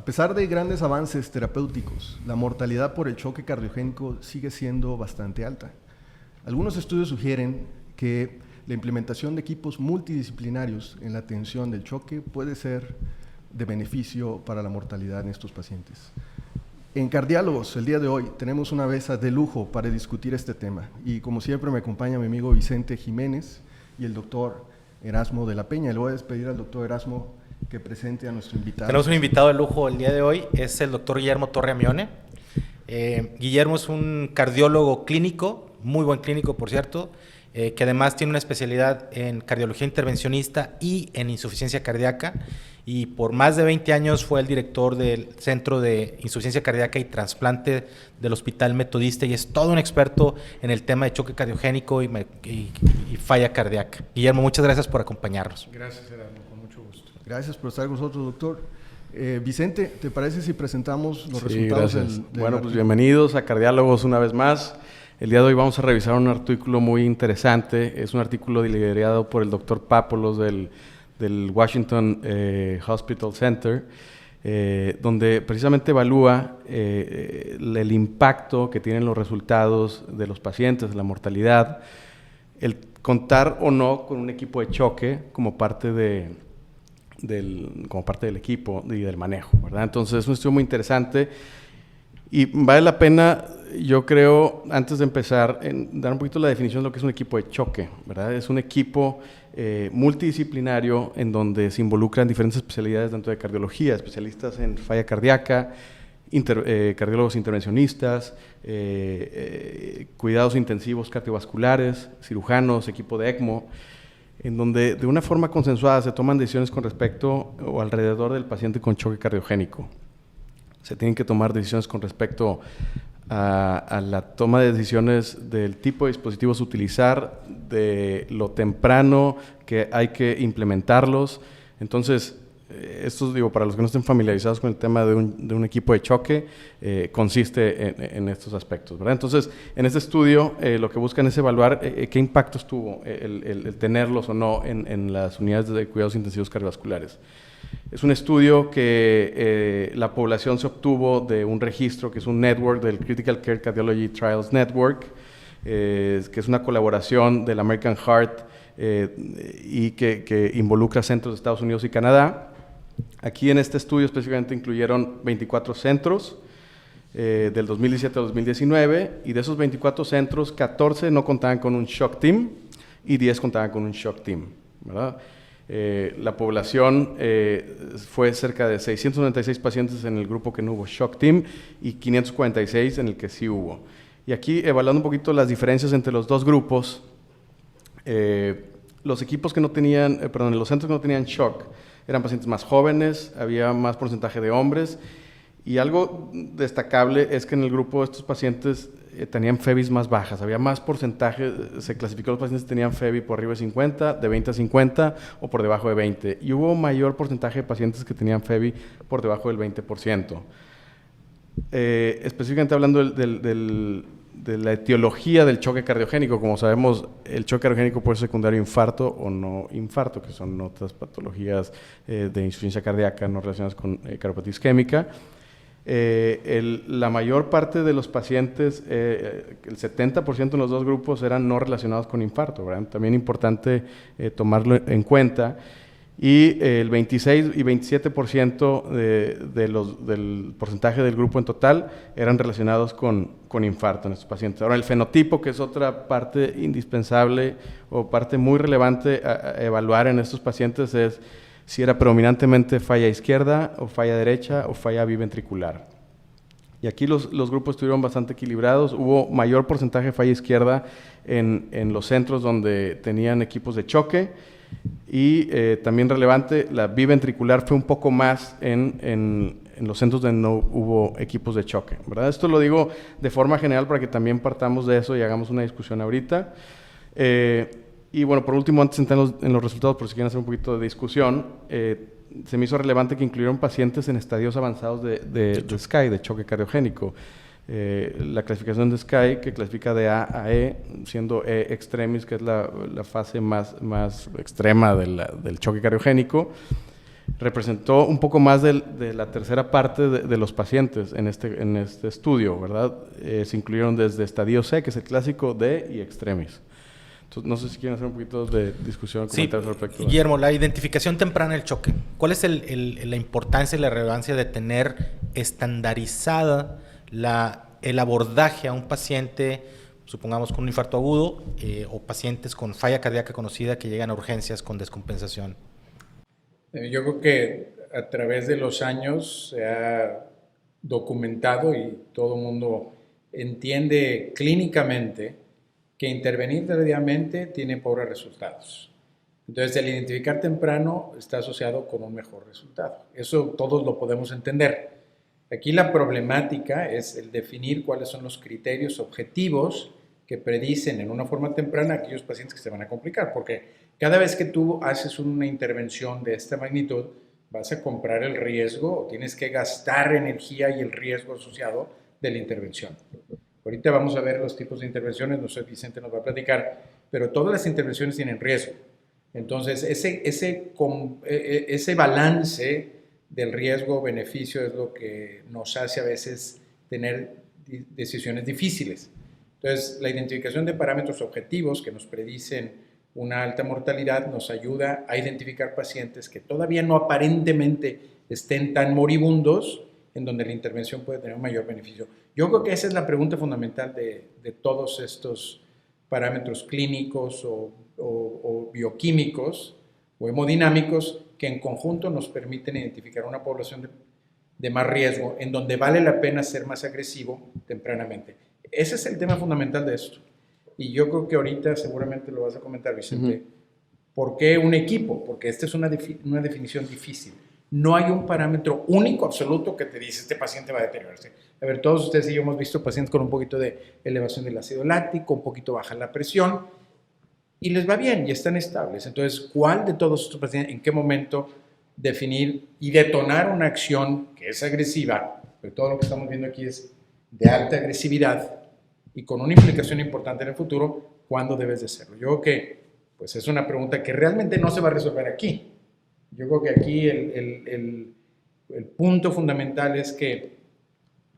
pesar de grandes avances terapéuticos, la mortalidad por el choque cardiogénico sigue siendo bastante alta. Algunos estudios sugieren que la implementación de equipos multidisciplinarios en la atención del choque puede ser de beneficio para la mortalidad en estos pacientes. En Cardiálogos, el día de hoy, tenemos una mesa de lujo para discutir este tema. Y como siempre me acompaña mi amigo Vicente Jiménez y el doctor Erasmo de la Peña. Le voy a despedir al doctor Erasmo que presente a nuestro invitado. Tenemos un invitado de lujo el día de hoy, es el doctor Guillermo Torre Amione. Guillermo es un cardiólogo clínico, muy buen clínico por cierto, que además tiene una especialidad en cardiología intervencionista y en insuficiencia cardíaca, y por más de 20 años fue el director del Centro de Insuficiencia Cardíaca y Trasplante del Hospital Metodista, y es todo un experto en el tema de choque cardiogénico y falla cardíaca. Guillermo, muchas gracias por acompañarnos. Gracias, Erasmo, con mucho gusto. Gracias por estar con nosotros, doctor. Vicente, ¿te parece si presentamos los resultados? Gracias. Bueno, pues bienvenidos a Cardiálogos una vez más. El día de hoy vamos a revisar un artículo muy interesante. Es un artículo liderado por el doctor Papolos del Washington Hospital Center, donde precisamente evalúa el impacto que tienen los resultados de los pacientes, la mortalidad, el contar o no con un equipo de choque como parte del equipo y del manejo, ¿verdad? Entonces es un estudio muy interesante y vale la pena, yo creo, antes de empezar, dar un poquito la definición de lo que es un equipo de choque, ¿verdad? Es un equipo multidisciplinario en donde se involucran diferentes especialidades dentro de cardiología, especialistas en falla cardíaca, cardiólogos intervencionistas, cuidados intensivos cardiovasculares, cirujanos, equipo de ECMO, en donde de una forma consensuada se toman decisiones con respecto o alrededor del paciente con choque cardiogénico. Se tienen que tomar decisiones con respecto a la toma de decisiones del tipo de dispositivos a utilizar, de lo temprano que hay que implementarlos. Entonces, esto digo, para los que no estén familiarizados con el tema de un equipo de choque, consiste en estos aspectos, ¿verdad? Entonces, en este estudio lo que buscan es evaluar qué impactos tuvo el tenerlos o no en las unidades de cuidados intensivos cardiovasculares. Es un estudio que la población se obtuvo de un registro que es un network del Critical Care Cardiology Trials Network, que es una colaboración del American Heart y que involucra centros de Estados Unidos y Canadá. Aquí en este estudio específicamente incluyeron 24 centros del 2017 al 2019, y de esos 24 centros, 14 no contaban con un shock team y 10 contaban con un shock team, ¿verdad? La población fue cerca de 696 pacientes en el grupo que no hubo shock team y 546 en el que sí hubo. Y aquí, evaluando un poquito las diferencias entre los dos grupos, los equipos que no tenían, los centros que no tenían shock eran pacientes más jóvenes, había más porcentaje de hombres, y algo destacable es que en el grupo de estos pacientes tenían FEBIs más bajas, había más porcentaje, se clasificó los pacientes que tenían FEBI por arriba de 50, de 20 a 50 o por debajo de 20, y hubo mayor porcentaje de pacientes que tenían FEBI por debajo del 20%. Específicamente hablando de la etiología del choque cardiogénico, como sabemos, el choque cardiogénico puede ser secundario a infarto o no infarto, que son otras patologías de insuficiencia cardíaca no relacionadas con cardiopatía isquémica. La mayor parte de los pacientes, el 70% en los dos grupos, eran no relacionados con infarto, ¿verdad? También importante tomarlo en cuenta. Y el 26 y 27% del porcentaje del grupo en total eran relacionados con infarto en estos pacientes. Ahora, el fenotipo, que es otra parte indispensable o parte muy relevante a evaluar en estos pacientes, es si era predominantemente falla izquierda o falla derecha o falla biventricular. Y aquí los grupos estuvieron bastante equilibrados. Hubo mayor porcentaje de falla izquierda en los centros donde tenían equipos de choque, y también relevante, la biventricular fue un poco más en los centros donde no hubo equipos de choque, ¿verdad? Esto lo digo de forma general para que también partamos de eso y hagamos una discusión ahorita. Y bueno, por último, antes de entrar en los resultados, por si quieren hacer un poquito de discusión, se me hizo relevante que incluyeron pacientes en estadios avanzados de SCAI, de choque cardiogénico. La clasificación de SCAI, que clasifica de A a E, siendo E extremis, que es la fase más extrema del choque cardiogénico, representó un poco más de la tercera parte de los pacientes en este estudio, ¿verdad? Se incluyeron desde estadio C, que es el clásico, D y extremis. Entonces, no sé si quieren hacer un poquito de discusión o comentarios al respecto. Guillermo, la identificación temprana del choque. ¿Cuál es la importancia y la relevancia de tener estandarizada el abordaje a un paciente, supongamos con un infarto agudo, o pacientes con falla cardíaca conocida que llegan a urgencias con descompensación? Yo creo que a través de los años se ha documentado y todo el mundo entiende clínicamente que intervenir tardíamente tiene pobres resultados. Entonces, el identificar temprano está asociado con un mejor resultado. Eso todos lo podemos entender. Aquí la problemática es el definir cuáles son los criterios objetivos que predicen en una forma temprana a aquellos pacientes que se van a complicar, porque cada vez que tú haces una intervención de esta magnitud, vas a comprar el riesgo o tienes que gastar energía y el riesgo asociado de la intervención. Ahorita vamos a ver los tipos de intervenciones, no sé, Vicente nos va a platicar, pero todas las intervenciones tienen riesgo. Entonces, ese balance del riesgo-beneficio es lo que nos hace a veces tener decisiones difíciles. Entonces, la identificación de parámetros objetivos que nos predicen una alta mortalidad nos ayuda a identificar pacientes que todavía no aparentemente estén tan moribundos, en donde la intervención puede tener un mayor beneficio. Yo creo que esa es la pregunta fundamental de todos estos parámetros clínicos o bioquímicos o hemodinámicos que en conjunto nos permiten identificar una población de más riesgo, en donde vale la pena ser más agresivo tempranamente. Ese es el tema fundamental de esto. Y yo creo que ahorita seguramente lo vas a comentar, Vicente. ¿Por qué un equipo? Porque esta es una definición difícil. No hay un parámetro único, absoluto, que te dice este paciente va a deteriorarse. A ver, todos ustedes y yo hemos visto pacientes con un poquito de elevación del ácido láctico, un poquito baja la presión, y les va bien y están estables. Entonces, ¿cuál de todos estos pacientes, en qué momento definir y detonar una acción que es agresiva? Pero todo lo que estamos viendo aquí es de alta agresividad y con una implicación importante en el futuro, ¿cuándo debes de hacerlo? Yo creo que pues es una pregunta que realmente no se va a resolver aquí. Yo creo que aquí el punto fundamental es que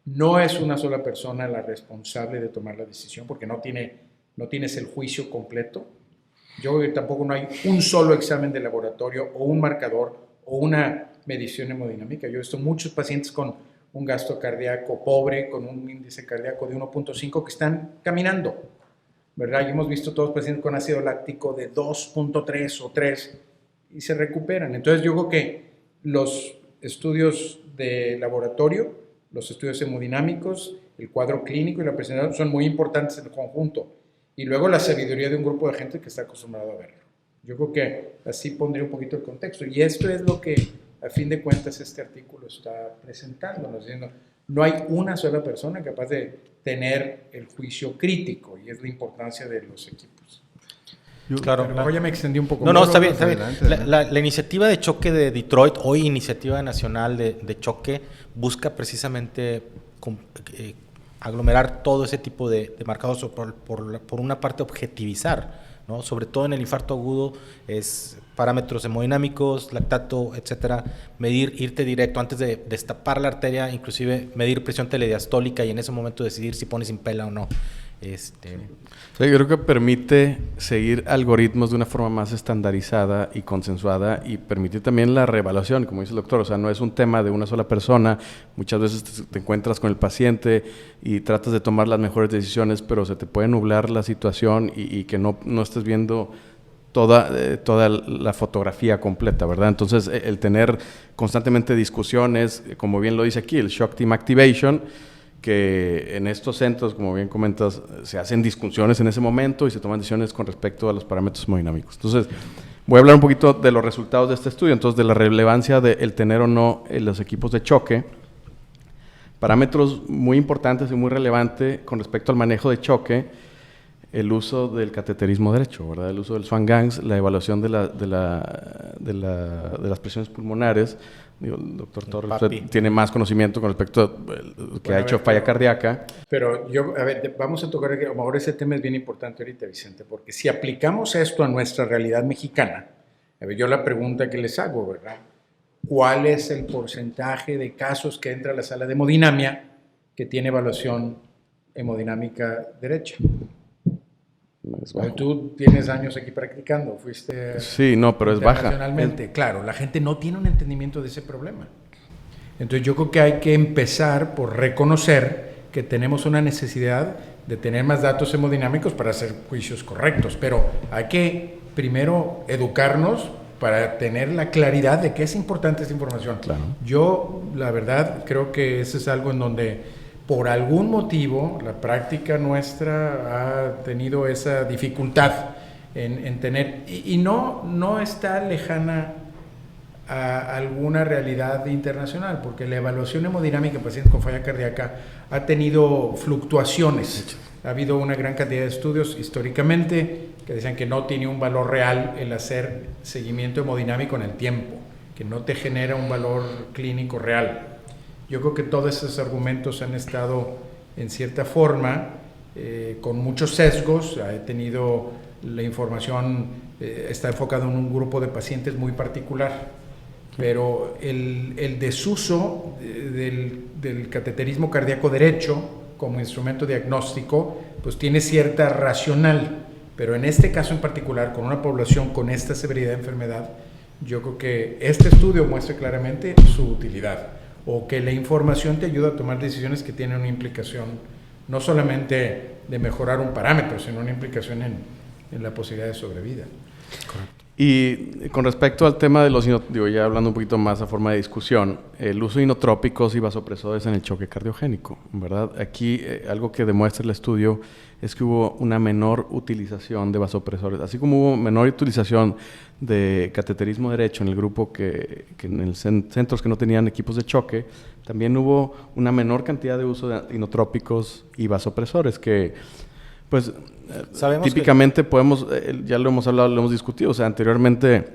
no es una sola persona la responsable de tomar la decisión, porque no tienes el juicio completo. Yo creo que tampoco no hay un solo examen de laboratorio o un marcador o una medición hemodinámica. Yo he visto muchos pacientes con un gasto cardíaco pobre, con un índice cardíaco de 1.5 que están caminando, ¿verdad? Y hemos visto todos pacientes con ácido láctico de 2.3 o 3 y se recuperan. Entonces yo creo que los estudios de laboratorio, los estudios hemodinámicos, el cuadro clínico y la presentación son muy importantes en el conjunto. Y luego la sabiduría de un grupo de gente que está acostumbrado a verlo. Yo creo que así pondría un poquito el contexto. Y esto es lo que, a fin de cuentas, este artículo está presentándonos, diciendo, no hay una sola persona capaz de tener el juicio crítico, y es la importancia de los equipos. Claro. Pero ya me extendí un poco. No, está bien, está bien. Adelante. La iniciativa de choque de Detroit, hoy iniciativa nacional de choque, busca precisamente aglomerar todo ese tipo de marcadores, por una parte objetivizar, ¿no? Sobre todo en el infarto agudo, es parámetros hemodinámicos, lactato, etcétera, irte directo antes de destapar la arteria, inclusive medir presión telediastólica y en ese momento decidir si pones impela o no. Sí, yo creo que permite seguir algoritmos de una forma más estandarizada y consensuada, y permite también la reevaluación, como dice el doctor. O sea, no es un tema de una sola persona. Muchas veces te encuentras con el paciente y tratas de tomar las mejores decisiones, pero se te puede nublar la situación y que no estés viendo toda la fotografía completa, ¿verdad? Entonces, el tener constantemente discusiones, como bien lo dice aquí, el Shock Team Activation, que en estos centros, como bien comentas, se hacen discusiones en ese momento y se toman decisiones con respecto a los parámetros hemodinámicos. Entonces, voy a hablar un poquito de los resultados de este estudio, entonces de la relevancia de el tener o no los equipos de choque. Parámetros muy importantes y muy relevantes con respecto al manejo de choque: el uso del cateterismo derecho, ¿verdad? El uso del Swan-Ganz, la evaluación de las presiones pulmonares. Digo, el doctor Torres tiene más conocimiento con respecto a que ha hecho falla cardíaca. Pero vamos a tocar, a lo mejor ese tema es bien importante ahorita, Vicente, porque si aplicamos esto a nuestra realidad mexicana, yo la pregunta que les hago, ¿verdad? cuál es el porcentaje de casos que entra a la sala de hemodinamia que tiene evaluación hemodinámica derecha. Tú tienes años aquí practicando, fuiste sí, no, pero es baja. internacionalmente. Claro, la gente no tiene un entendimiento de ese problema. Entonces yo creo que hay que empezar por reconocer que tenemos una necesidad de tener más datos hemodinámicos para hacer juicios correctos, pero hay que primero educarnos para tener la claridad de que es importante esta información. Claro. Yo, la verdad, creo que eso es algo en donde, por algún motivo, la práctica nuestra ha tenido esa dificultad en tener, y no está lejana a alguna realidad internacional, porque la evaluación hemodinámica en pacientes con falla cardíaca ha tenido fluctuaciones. Ha habido una gran cantidad de estudios históricamente que decían que no tiene un valor real el hacer seguimiento hemodinámico en el tiempo, que no te genera un valor clínico real. Yo creo que todos esos argumentos han estado en cierta forma con muchos sesgos. Ha tenido la información, está enfocado en un grupo de pacientes muy particular, pero el desuso del cateterismo cardíaco derecho como instrumento diagnóstico, pues tiene cierta racional, pero en este caso en particular, con una población con esta severidad de enfermedad, yo creo que este estudio muestra claramente su utilidad, o que la información te ayuda a tomar decisiones que tienen una implicación no solamente de mejorar un parámetro, sino una implicación en la posibilidad de sobrevida. Correcto. Y con respecto al tema de los, ya hablando un poquito más a forma de discusión, el uso de inotrópicos y vasopresores en el choque cardiogénico, ¿verdad? Aquí algo que demuestra el estudio es que hubo una menor utilización de vasopresores, así como hubo menor utilización de cateterismo derecho en el grupo que en el centros que no tenían equipos de choque, también hubo una menor cantidad de uso de inotrópicos y vasopresores que, pues, típicamente podemos, ya lo hemos hablado, lo hemos discutido, o sea, anteriormente,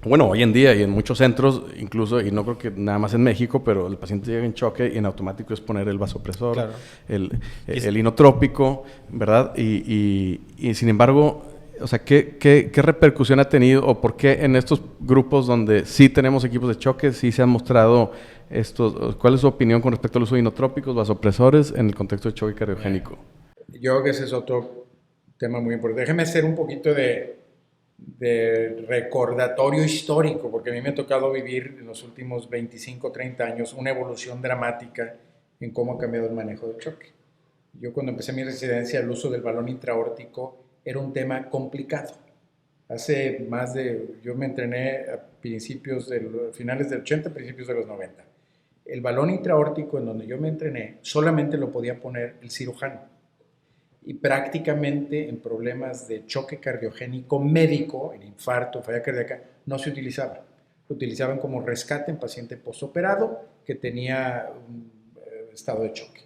bueno, hoy en día y en muchos centros, incluso, y no creo que nada más en México, pero el paciente llega en choque y en automático es poner el vasopresor, claro, el inotrópico, ¿verdad? Y sin embargo, o sea, ¿qué repercusión ha tenido o por qué en estos grupos donde sí tenemos equipos de choque, sí se han mostrado estos, cuál es su opinión con respecto al uso de inotrópicos, vasopresores en el contexto de choque cardiogénico? Yo creo que ese es otro tema muy importante. Déjeme hacer un poquito de recordatorio histórico, porque a mí me ha tocado vivir en los últimos 25, 30 años una evolución dramática en cómo ha cambiado el manejo del choque. Yo cuando empecé mi residencia, el uso del balón intraórtico era un tema complicado. Yo me entrené a finales del 80, principios de los 90. El balón intraórtico en donde yo me entrené solamente lo podía poner el cirujano. Y prácticamente en problemas de choque cardiogénico médico, en infarto, falla cardíaca, no se utilizaba. Lo utilizaban como rescate en paciente postoperado que tenía un estado de choque.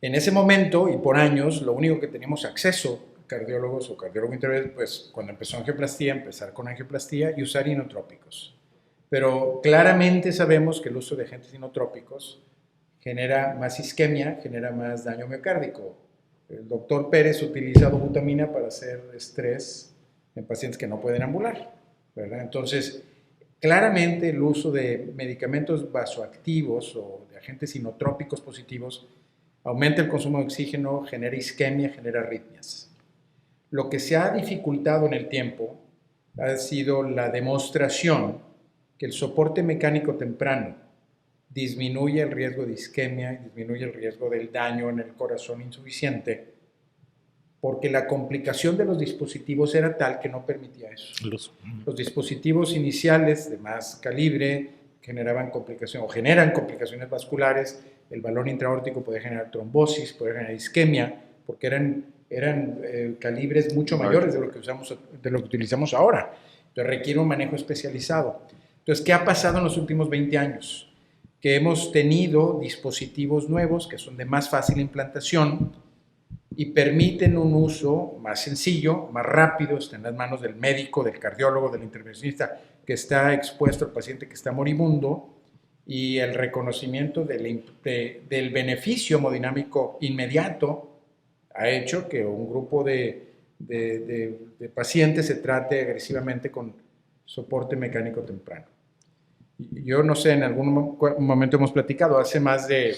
En ese momento y por años, lo único que teníamos acceso, cardiólogos o cardiólogo intervencionista, pues cuando empezó angioplastía, empezar con angioplastía y usar inotrópicos. Pero claramente sabemos que el uso de agentes inotrópicos genera más isquemia, genera más daño miocárdico. El doctor Pérez utiliza dobutamina para hacer estrés en pacientes que no pueden ambular, ¿verdad? Entonces, claramente el uso de medicamentos vasoactivos o de agentes inotrópicos positivos aumenta el consumo de oxígeno, genera isquemia, genera arritmias. Lo que se ha dificultado en el tiempo ha sido la demostración que el soporte mecánico temprano disminuye el riesgo de isquemia, disminuye el riesgo del daño en el corazón insuficiente, porque la complicación de los dispositivos era tal que no permitía eso. Los dispositivos iniciales de más calibre generaban complicaciones o generan complicaciones vasculares. El balón intraórtico puede generar trombosis, puede generar isquemia, porque eran calibres mucho mayores de lo que utilizamos ahora. Entonces requiere un manejo especializado. Entonces, ¿qué ha pasado en los últimos 20 años? Que hemos tenido dispositivos nuevos que son de más fácil implantación y permiten un uso más sencillo, más rápido, está en las manos del médico, del cardiólogo, del intervencionista que está expuesto al paciente que está moribundo, y el reconocimiento del beneficio hemodinámico inmediato ha hecho que un grupo de pacientes se trate agresivamente con soporte mecánico temprano. Yo no sé, en algún momento hemos platicado, hace más de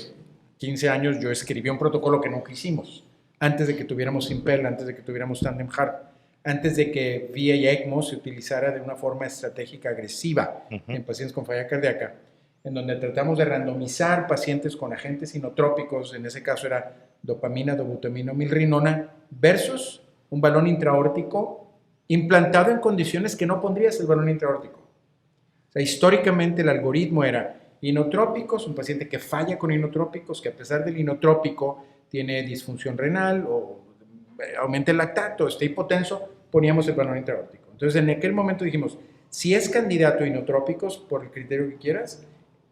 15 años yo escribí un protocolo que nunca hicimos, antes de que tuviéramos Impel, antes de que tuviéramos Tandem Heart, antes de que VIA y ECMO se utilizara de una forma estratégica agresiva en pacientes con falla cardíaca, en donde tratamos de randomizar pacientes con agentes inotrópicos, en ese caso era dopamina, dobutamina, milrinona, versus un balón intraórtico implantado en condiciones que no pondrías el balón intraórtico. O sea, históricamente el algoritmo era inotrópicos, un paciente que falla con inotrópicos, que a pesar del inotrópico tiene disfunción renal o aumenta el lactato, esté hipotenso, poníamos el balón intraórtico. Entonces, en aquel momento dijimos, si es candidato a inotrópicos, por el criterio que quieras,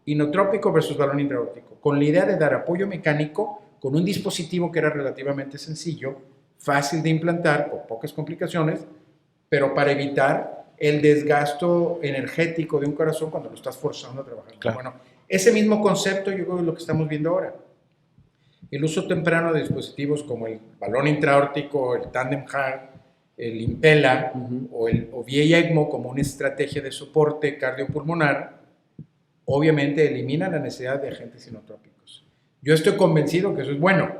inotrópico versus balón intraórtico, con la idea de dar apoyo mecánico con un dispositivo que era relativamente sencillo, fácil de implantar, con pocas complicaciones, pero para evitar el desgasto energético de un corazón cuando lo estás forzando a trabajar. Claro. Bueno, ese mismo concepto yo creo que es lo que estamos viendo ahora. El uso temprano de dispositivos como el balón intraórtico, el Tandem Heart, el Impella o VIA ECMO como una estrategia de soporte cardiopulmonar, obviamente elimina la necesidad de agentes inotrópicos. Yo estoy convencido que eso es bueno,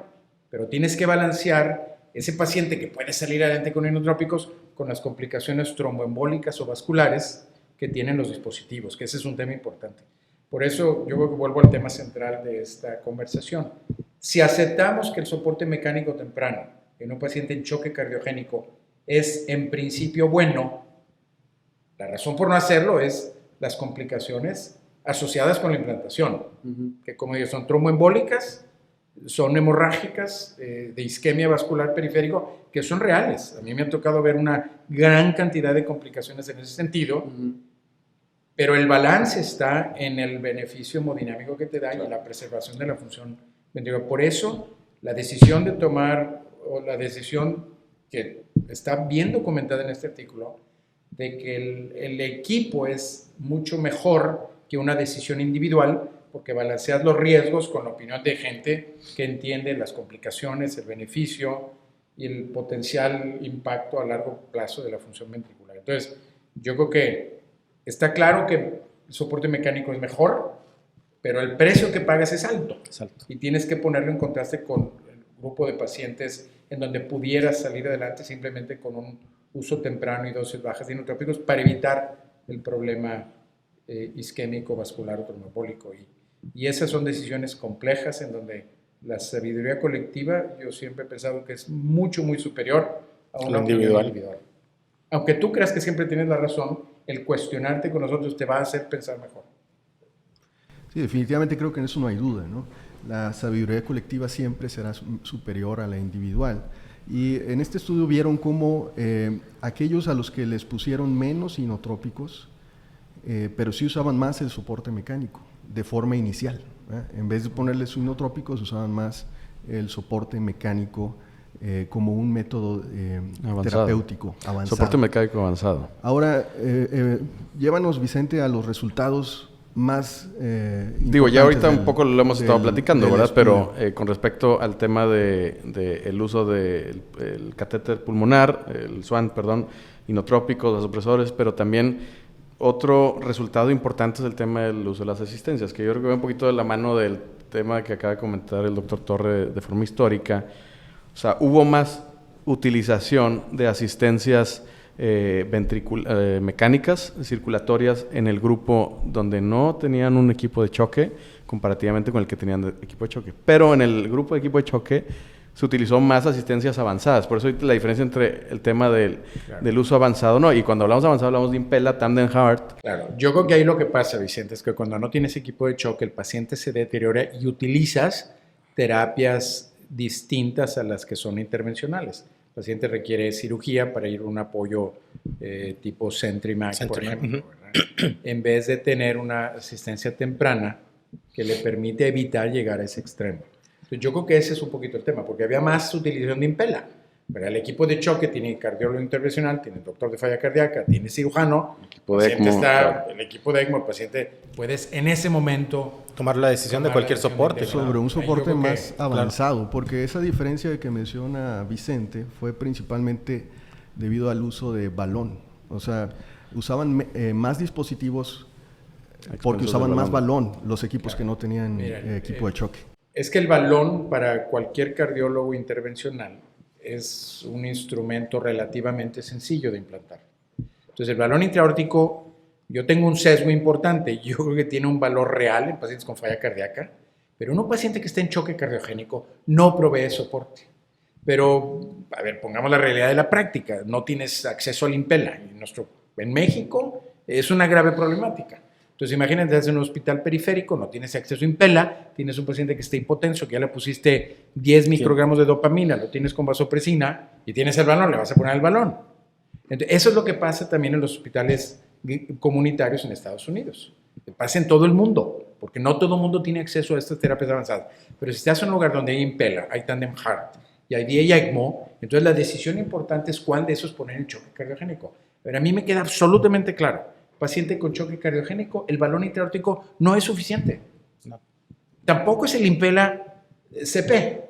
pero tienes que balancear ese paciente que puede salir adelante con inotrópicos con las complicaciones tromboembólicas o vasculares que tienen los dispositivos, que ese es un tema importante. Por eso yo creo que vuelvo al tema central de esta conversación. Si aceptamos que el soporte mecánico temprano en un paciente en choque cardiogénico es en principio bueno, la razón por no hacerlo es las complicaciones asociadas con la implantación, que como digo, son tromboembólicas, son hemorrágicas, de isquemia vascular periférico, que son reales. A mí me ha tocado ver una gran cantidad de complicaciones en ese sentido, pero el balance está en el beneficio hemodinámico que te da y la preservación de la función ventricular. Por eso, la decisión de tomar, o la decisión que está bien documentada en este artículo, de que el equipo es mucho mejor que una decisión individual, porque balanceas los riesgos con la opinión de gente que entiende las complicaciones, el beneficio y el potencial impacto a largo plazo de la función ventricular. Entonces, yo creo que está claro que el soporte mecánico es mejor, pero el precio que pagas es alto. Y tienes que ponerlo en contraste con el grupo de pacientes en donde pudieras salir adelante simplemente con un uso temprano y dosis bajas de inotrópicos para evitar el problema isquémico, vascular o tromboembólico. Y esas son decisiones complejas en donde la sabiduría colectiva, yo siempre he pensado que es mucho, muy superior a una opinión individual. Aunque tú creas que siempre tienes la razón, el cuestionarte con nosotros te va a hacer pensar mejor. Sí, definitivamente creo que en eso no hay duda, ¿no? La sabiduría colectiva siempre será superior a la individual. Y en este estudio vieron cómo aquellos a los que les pusieron menos inotrópicos, pero sí usaban más el soporte mecánico de forma inicial. En vez de ponerles inotrópicos, usaban más el soporte mecánico como un método terapéutico avanzado. Soporte mecánico avanzado. Ahora, llévanos, Vicente, a los resultados más digo, ya ahorita un poco lo hemos estado platicando, ¿verdad? Pero con respecto al tema el uso del catéter pulmonar, el SWAN, perdón, inotrópicos, vasopresores, pero también otro resultado importante es el tema del uso de las asistencias, que yo creo que va un poquito de la mano del tema que acaba de comentar el doctor Torre de forma histórica. O sea, hubo más utilización de asistencias mecánicas, circulatorias, en el grupo donde no tenían un equipo de choque, comparativamente con el que tenían equipo de choque. Pero en el grupo de equipo de choque se utilizó más asistencias avanzadas. Por eso la diferencia entre el tema del uso avanzado, ¿no? Y cuando hablamos de avanzado, hablamos de Impella, Tandem Heart. Claro. Yo creo que ahí lo que pasa, Vicente, es que cuando no tienes equipo de choque, el paciente se deteriora y utilizas terapias distintas a las que son intervencionales. El paciente requiere cirugía para ir a un apoyo tipo CentriMac, por ejemplo, en vez de tener una asistencia temprana que le permite evitar llegar a ese extremo. Entonces, yo creo que ese es un poquito el tema, porque había más utilización de Impella. Pero el equipo de choque tiene cardiólogo intervencional, tiene doctor de falla cardíaca, tiene cirujano, el equipo de ECMO, el paciente puedes en ese momento tomar la decisión de cualquier soporte. Sobre un soporte más avanzado, porque esa diferencia de que menciona Vicente fue principalmente debido al uso de balón. O sea, usaban más dispositivos porque usaban más balón los equipos que no tenían Mira, equipo de choque. Es que el balón para cualquier cardiólogo intervencional es un instrumento relativamente sencillo de implantar. Entonces, el balón intraaórtico, yo tengo un sesgo importante. Yo creo que tiene un valor real en pacientes con falla cardíaca, pero un paciente que esté en choque cardiogénico no provee soporte. Pero, a ver, pongamos la realidad de la práctica. No tienes acceso al Impella. En México es una grave problemática. Entonces, imagínate, estás en un hospital periférico, no tienes acceso a Impella, tienes un paciente que está hipotenso, que ya le pusiste 10 microgramos de dopamina, lo tienes con vasopresina y tienes el balón, le vas a poner el balón. Entonces, eso es lo que pasa también en los hospitales comunitarios en Estados Unidos. Pasa en todo el mundo, porque no todo el mundo tiene acceso a estas terapias avanzadas. Pero si estás en un lugar donde hay Impella, hay Tandem Heart y hay VA ECMO, entonces la decisión importante es cuál de esos poner en choque cardiogénico. Pero a mí me queda absolutamente claro. Paciente con choque cardiogénico, el balón intraaórtico no es suficiente. No. Tampoco es el Impella CP,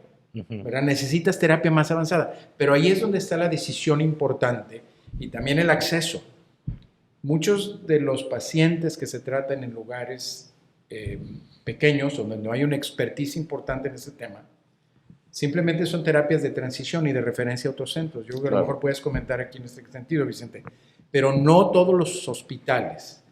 ¿verdad? Necesitas terapia más avanzada. Pero ahí es donde está la decisión importante y también el acceso. Muchos de los pacientes que se tratan en lugares pequeños, donde no hay una expertise importante en ese tema, simplemente son terapias de transición y de referencia a otros centros. Yo creo que a lo mejor puedes comentar aquí en este sentido, Vicente. Pero no todos los hospitales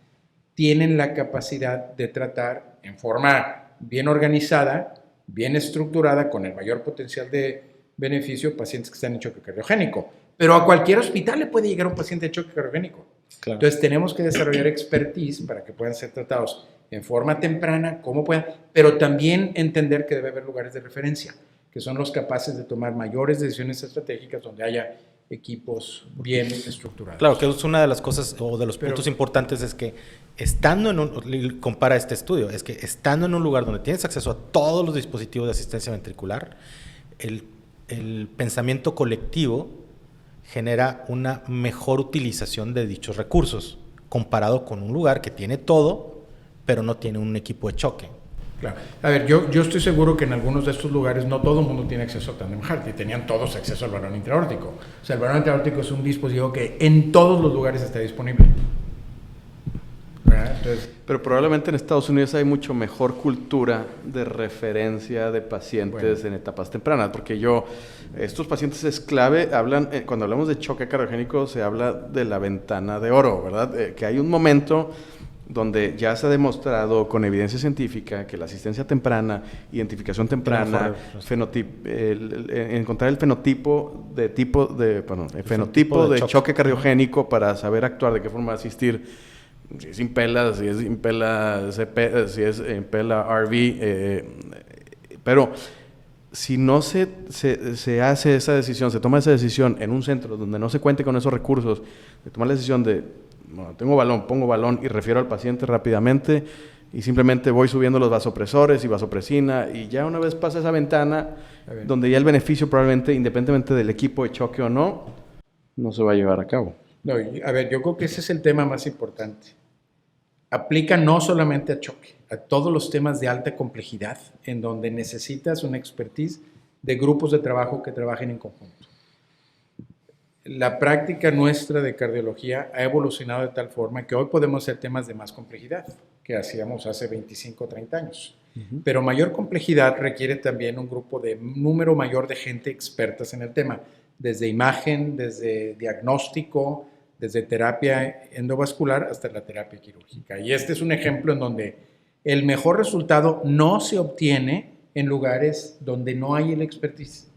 tienen la capacidad de tratar en forma bien organizada, bien estructurada, con el mayor potencial de beneficio, pacientes que están en choque cardiogénico. Pero a cualquier hospital le puede llegar un paciente de choque cardiogénico. Claro. Entonces tenemos que desarrollar expertise para que puedan ser tratados en forma temprana, como puedan, pero también entender que debe haber lugares de referencia, que son los capaces de tomar mayores decisiones estratégicas donde haya equipos bien estructurados. Claro, que es una de las cosas o de los puntos importantes es que estando en un, compara este estudio, es que estando en un lugar donde tienes acceso a todos los dispositivos de asistencia ventricular, el pensamiento colectivo genera una mejor utilización de dichos recursos, comparado con un lugar que tiene todo, pero no tiene un equipo de choque. Claro. A ver, yo estoy seguro que en algunos de estos lugares no todo el mundo tiene acceso a Tandem Heart y tenían todos acceso al balón intraaórtico. O sea, el balón intraaórtico es un dispositivo que en todos los lugares está disponible. Entonces, pero probablemente en Estados Unidos hay mucho mejor cultura de referencia de pacientes en etapas tempranas, porque estos pacientes es clave, cuando hablamos de choque cardiogénico se habla de la ventana de oro, ¿verdad? Que hay un momento donde ya se ha demostrado con evidencia científica que la asistencia temprana, identificación temprana, encontrar el fenotipo de choque cardiogénico para saber actuar, de qué forma asistir, si es Impella, si es Impella CP, si es Impella RV, pero si no se hace esa decisión, se toma esa decisión en un centro donde no se cuente con esos recursos, de tomar la decisión de bueno, tengo balón, pongo balón y refiero al paciente rápidamente y simplemente voy subiendo los vasopresores y vasopresina y ya una vez pasa esa ventana donde ya el beneficio probablemente, independientemente del equipo de choque o no se va a llevar a cabo. No, a ver, yo creo que ese es el tema más importante. Aplica no solamente a choque, a todos los temas de alta complejidad en donde necesitas una expertise de grupos de trabajo que trabajen en conjunto. La práctica nuestra de cardiología ha evolucionado de tal forma que hoy podemos hacer temas de más complejidad que hacíamos hace 25 o 30 años. Pero mayor complejidad requiere también un número mayor de gente expertas en el tema, desde imagen, desde diagnóstico, desde terapia endovascular hasta la terapia quirúrgica. Y este es un ejemplo en donde el mejor resultado no se obtiene en lugares donde no hay el expertise.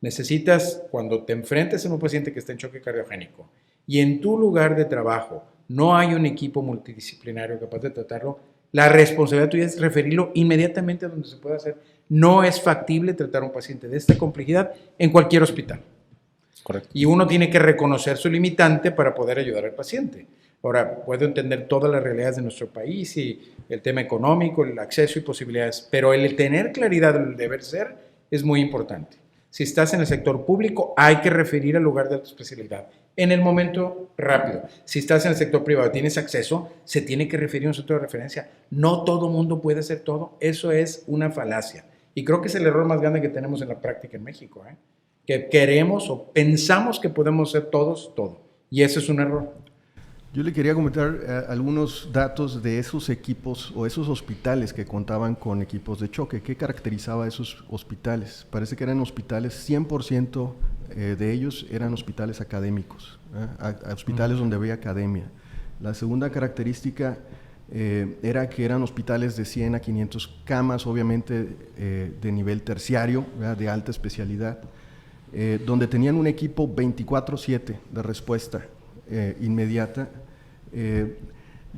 Necesitas, cuando te enfrentes a un paciente que está en choque cardiogénico y en tu lugar de trabajo no hay un equipo multidisciplinario capaz de tratarlo, la responsabilidad tuya es referirlo inmediatamente a donde se pueda hacer. No es factible tratar a un paciente de esta complejidad en cualquier hospital. Correcto. Y uno tiene que reconocer su limitante para poder ayudar al paciente. Ahora, puedo entender todas las realidades de nuestro país y el tema económico, el acceso y posibilidades, pero el tener claridad del deber ser es muy importante. Si estás en el sector público, hay que referir al lugar de tu especialidad en el momento rápido. Si estás en el sector privado y tienes acceso, se tiene que referir a un centro de referencia. No todo mundo puede hacer todo. Eso es una falacia. Y creo que es el error más grande que tenemos en la práctica en México, que queremos o pensamos que podemos ser todos todo. Y eso es un error. Yo le quería comentar algunos datos de esos equipos o esos hospitales que contaban con equipos de choque. ¿Qué caracterizaba a esos hospitales? Parece que eran hospitales, 100% de ellos eran hospitales académicos, hospitales donde había academia. La segunda característica era que eran hospitales de 100 a 500 camas, obviamente de nivel terciario, ¿verdad? De alta especialidad, donde tenían un equipo 24/7 de respuesta inmediata.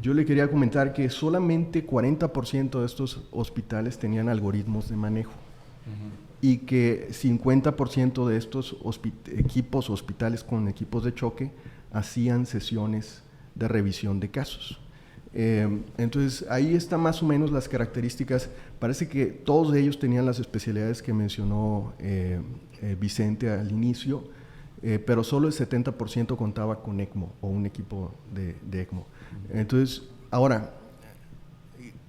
Yo le quería comentar que solamente 40% de estos hospitales tenían algoritmos de manejo y que 50% de estos hospitales con equipos de choque hacían sesiones de revisión de casos. Entonces ahí está más o menos las características. Parece que todos ellos tenían las especialidades que mencionó Vicente al inicio, pero solo el 70% contaba con ECMO o un equipo de ECMO. Entonces, ahora,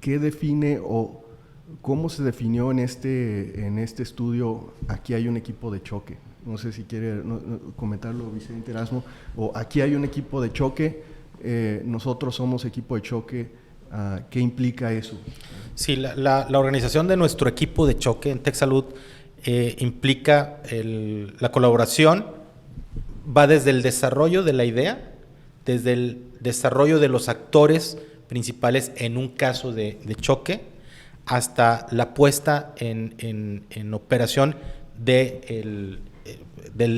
¿qué define o cómo se definió en este estudio aquí hay un equipo de choque? No sé si quiere comentarlo Vicente Erasmo, o aquí hay un equipo de choque, nosotros somos equipo de choque, ¿qué implica eso? Sí, la organización de nuestro equipo de choque en TechSalud implica la colaboración. Va desde el desarrollo de la idea, desde el desarrollo de los actores principales en un caso de choque, hasta la puesta en operación del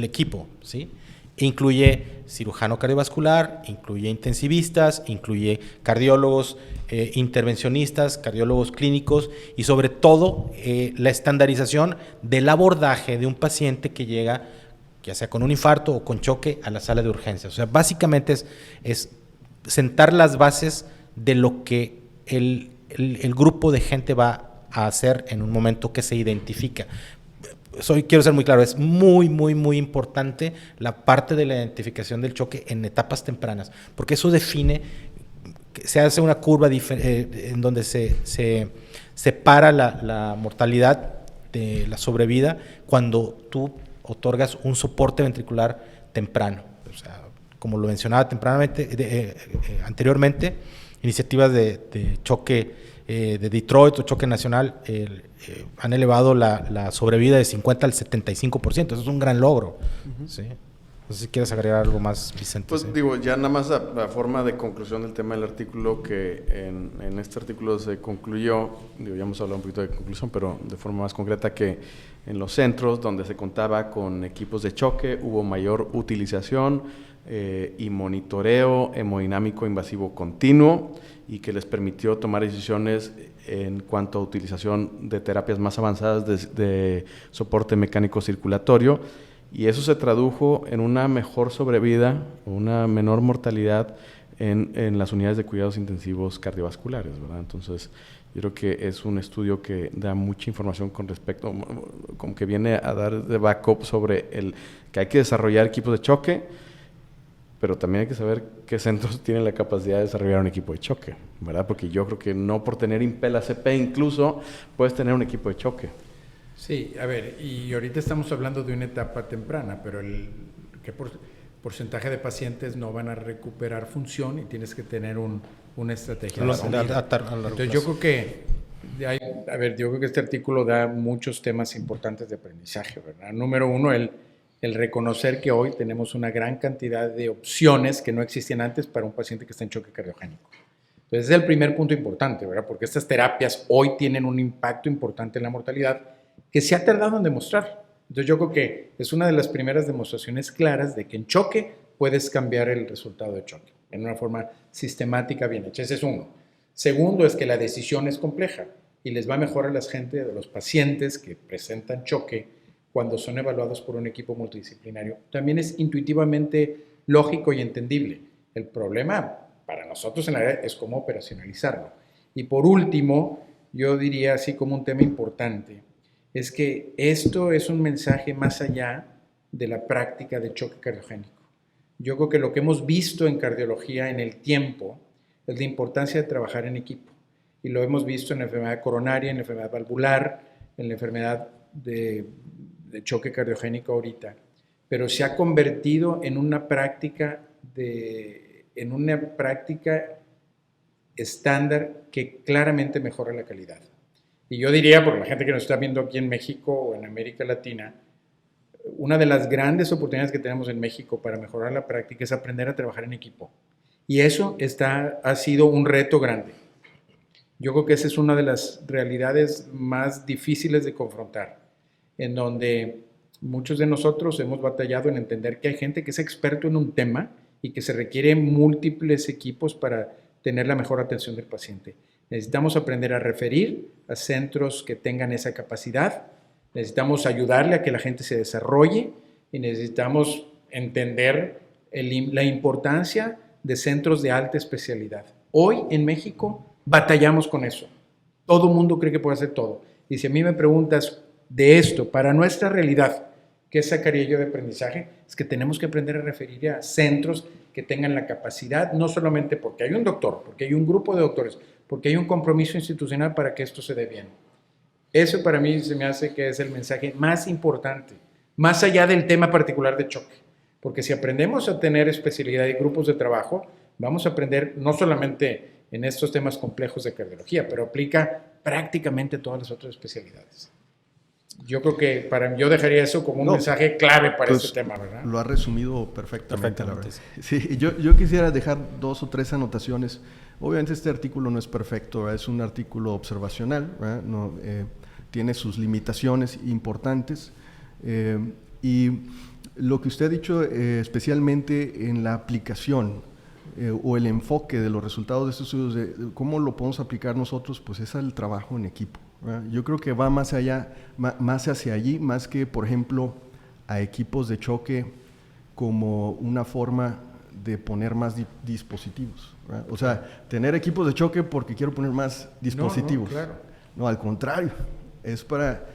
equipo, ¿sí? Incluye cirujano cardiovascular, incluye intensivistas, incluye cardiólogos, intervencionistas, cardiólogos clínicos y sobre todo la estandarización del abordaje de un paciente que llega ya sea con un infarto o con choque a la sala de urgencias. O sea, básicamente es sentar las bases de lo que el grupo de gente va a hacer en un momento que se identifica. Quiero ser muy claro, es muy, muy, muy importante la parte de la identificación del choque en etapas tempranas, porque eso define, se hace una curva en donde se separa la mortalidad de la sobrevida cuando tú otorgas un soporte ventricular temprano. O sea, como lo mencionaba anteriormente, iniciativas de choque de Detroit o choque nacional han elevado la sobrevida de 50 al 75%. Eso es un gran logro. ¿Sí? No sé si quieres agregar algo más, Vicente. Pues digo, ya nada más a forma de conclusión del tema del artículo, que en este artículo se concluyó, digo, ya hemos hablado un poquito de conclusión, pero de forma más concreta, que en los centros donde se contaba con equipos de choque hubo mayor utilización y monitoreo hemodinámico invasivo continuo, y que les permitió tomar decisiones en cuanto a utilización de terapias más avanzadas de soporte mecánico circulatorio, y eso se tradujo en una mejor sobrevida, una menor mortalidad en las unidades de cuidados intensivos cardiovasculares, ¿verdad? Entonces, yo creo que es un estudio que da mucha información con respecto, como que viene a dar de backup sobre que hay que desarrollar equipos de choque, pero también hay que saber qué centros tienen la capacidad de desarrollar un equipo de choque, ¿verdad? Porque yo creo que no por tener Impel ACP incluso puedes tener un equipo de choque. Sí, a ver, y ahorita estamos hablando de una etapa temprana, pero ¿qué porcentaje de pacientes no van a recuperar función y tienes que tener una estrategia de salida? Entonces yo creo que yo creo que este artículo da muchos temas importantes de aprendizaje, ¿verdad? Número uno, el reconocer que hoy tenemos una gran cantidad de opciones que no existían antes para un paciente que está en choque cardiogénico. Entonces ese es el primer punto importante, ¿verdad? Porque estas terapias hoy tienen un impacto importante en la mortalidad que se ha tardado en demostrar. Entonces yo creo que es una de las primeras demostraciones claras de que en choque puedes cambiar el resultado de choque en una forma sistemática bien hecha. Ese es uno. Segundo es que la decisión es compleja y les va mejor a los pacientes que presentan choque cuando son evaluados por un equipo multidisciplinario. También es intuitivamente lógico y entendible. El problema para nosotros en la área es cómo operacionalizarlo. Y por último, yo diría así como un tema importante, es que esto es un mensaje más allá de la práctica de choque cardiogénico. Yo creo que lo que hemos visto en cardiología en el tiempo es la importancia de trabajar en equipo. Y lo hemos visto en la enfermedad coronaria, en la enfermedad valvular, en la enfermedad de choque cardiogénico ahorita. Pero se ha convertido en una práctica de en una práctica estándar que claramente mejora la calidad. Y yo diría, por la gente que nos está viendo aquí en México o en América Latina, una de las grandes oportunidades que tenemos en México para mejorar la práctica es aprender a trabajar en equipo. Y eso ha sido un reto grande. Yo creo que esa es una de las realidades más difíciles de confrontar, en donde muchos de nosotros hemos batallado en entender que hay gente que es experto en un tema y que se requieren múltiples equipos para tener la mejor atención del paciente. Necesitamos aprender a referir a centros que tengan esa capacidad, necesitamos ayudarle a que la gente se desarrolle y necesitamos entender la importancia de centros de alta especialidad. Hoy en México batallamos con eso. Todo el mundo cree que puede hacer todo. Y si a mí me preguntas de esto, para nuestra realidad, ¿qué sacaría yo de aprendizaje? Es que tenemos que aprender a referir a centros que tengan la capacidad, no solamente porque hay un doctor, porque hay un grupo de doctores, porque hay un compromiso institucional para que esto se dé bien. Eso para mí se me hace que es el mensaje más importante, más allá del tema particular de choque. Porque si aprendemos a tener especialidad y grupos de trabajo, vamos a aprender no solamente en estos temas complejos de cardiología, pero aplica prácticamente todas las otras especialidades. Yo creo que yo dejaría eso como un mensaje clave para pues, este tema, ¿verdad? Lo ha resumido perfectamente. La verdad. Sí, yo quisiera dejar 2 o 3 anotaciones. Obviamente este artículo no es perfecto, ¿verdad? Es un artículo observacional, ¿verdad? No, tiene sus limitaciones importantes y lo que usted ha dicho especialmente en la aplicación o el enfoque de los resultados de estos estudios, de cómo lo podemos aplicar nosotros, pues es el trabajo en equipo. Yo creo que va más allá, más hacia allí, más que, por ejemplo, a equipos de choque como una forma de poner más dispositivos. ¿Verdad? O sea, tener equipos de choque porque quiero poner más dispositivos. No, claro. No, al contrario, es para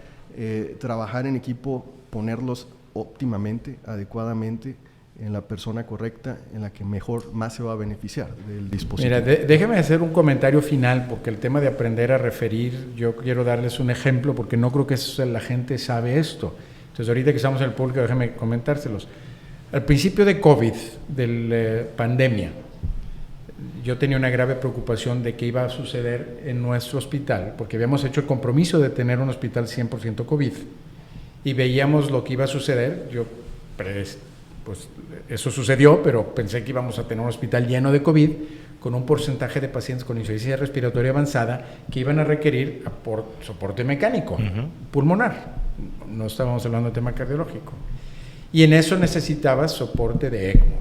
trabajar en equipo, ponerlos óptimamente, adecuadamente, en la persona correcta, en la que más se va a beneficiar del dispositivo. Mira, déjeme hacer un comentario final, porque el tema de aprender a referir, yo quiero darles un ejemplo, porque no creo que la gente sabe esto. Entonces, ahorita que estamos en el público, déjeme comentárselos. Al principio de COVID, de la pandemia, yo tenía una grave preocupación de qué iba a suceder en nuestro hospital, porque habíamos hecho el compromiso de tener un hospital 100% COVID, y veíamos lo que iba a suceder. Yo pues eso sucedió, pero pensé que íbamos a tener un hospital lleno de COVID, con un porcentaje de pacientes con insuficiencia respiratoria avanzada que iban a requerir soporte mecánico, pulmonar. No estábamos hablando de tema cardiológico. Y en eso necesitabas soporte de ECMO.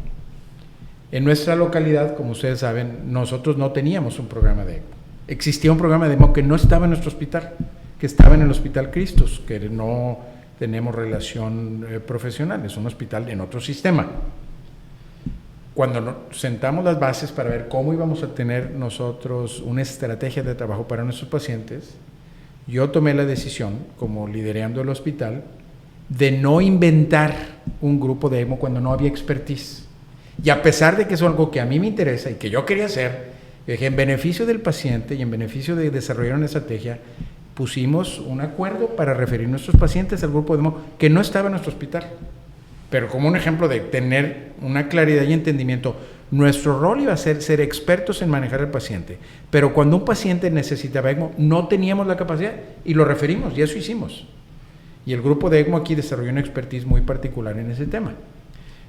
En nuestra localidad, como ustedes saben, nosotros no teníamos un programa de ECMO. Existía un programa de ECMO que no estaba en nuestro hospital, que estaba en el Hospital Cristos, que no tenemos relación profesional, es un hospital en otro sistema. Cuando sentamos las bases para ver cómo íbamos a tener nosotros una estrategia de trabajo para nuestros pacientes, yo tomé la decisión, como liderando el hospital, de no inventar un grupo de ECMO cuando no había expertise. Y a pesar de que es algo que a mí me interesa y que yo quería hacer, dije, en beneficio del paciente y en beneficio de desarrollar una estrategia, pusimos un acuerdo para referir nuestros pacientes al grupo de ECMO que no estaba en nuestro hospital. Pero como un ejemplo de tener una claridad y entendimiento, nuestro rol iba a ser expertos en manejar al paciente. Pero cuando un paciente necesitaba ECMO, no teníamos la capacidad y lo referimos, y eso hicimos. Y el grupo de ECMO aquí desarrolló una expertise muy particular en ese tema.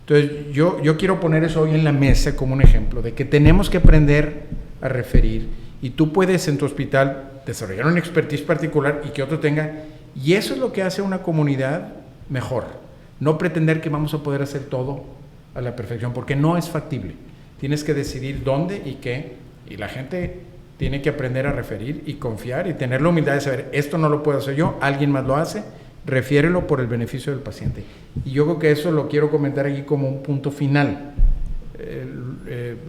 Entonces, yo quiero poner eso hoy en la mesa como un ejemplo de que tenemos que aprender a referir, y tú puedes en tu hospital desarrollar una expertise particular y que otro tenga, y eso es lo que hace una comunidad mejor. No pretender que vamos a poder hacer todo a la perfección, porque no es factible. Tienes que decidir dónde y qué, y la gente tiene que aprender a referir y confiar y tener la humildad de saber, esto no lo puedo hacer yo, alguien más lo hace, refiérelo por el beneficio del paciente. Y yo creo que eso lo quiero comentar aquí como un punto final,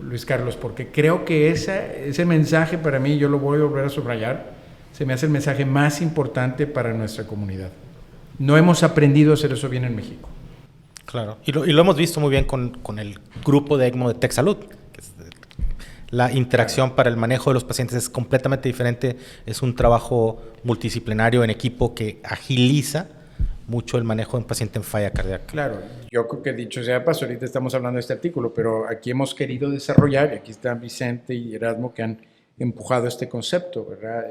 Luis Carlos, porque creo que ese mensaje para mí, yo lo voy a volver a subrayar, se me hace el mensaje más importante para nuestra comunidad. No hemos aprendido a hacer eso bien en México. Claro, y lo hemos visto muy bien con el grupo de ECMO de TechSalud. La interacción para el manejo de los pacientes es completamente diferente, es un trabajo multidisciplinario en equipo que agiliza mucho el manejo de un paciente en falla cardíaca. Claro, yo creo que dicho sea de paso, ahorita estamos hablando de este artículo, pero aquí hemos querido desarrollar, y aquí están Vicente y Erasmo que han empujado este concepto, ¿verdad?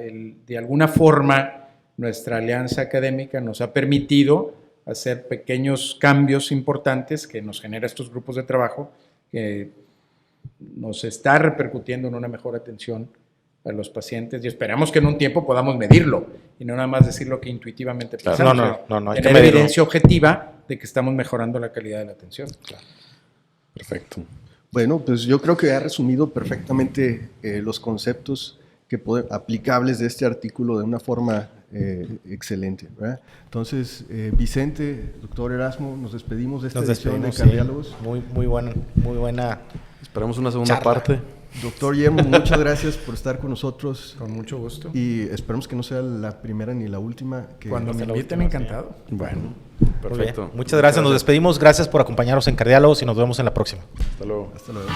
De alguna forma, nuestra alianza académica nos ha permitido hacer pequeños cambios importantes que nos genera estos grupos de trabajo, que nos está repercutiendo en una mejor atención a los pacientes y esperamos que en un tiempo podamos medirlo y no nada más decir lo que intuitivamente pensamos. No, hay que tener medirlo. evidencia objetiva de que estamos mejorando la calidad de la atención. Claro. Perfecto. Bueno, pues yo creo que ha resumido perfectamente los conceptos aplicables de este artículo de una forma excelente, ¿verdad? Entonces, Vicente, doctor Erasmo, nos despedimos de esta edición de Cardiólogos. Sí. Muy buena. Esperamos una segunda charla. parte. Doctor Guillermo, muchas gracias por estar con nosotros. Con mucho gusto. Y esperemos que no sea la primera ni la última. Cuando me la inviten, última, encantado. Bueno, Muy perfecto. bien. Muchas gracias, nos despedimos. Gracias por acompañarnos en Cardiálogos y nos vemos en la próxima. Hasta luego. Hasta luego.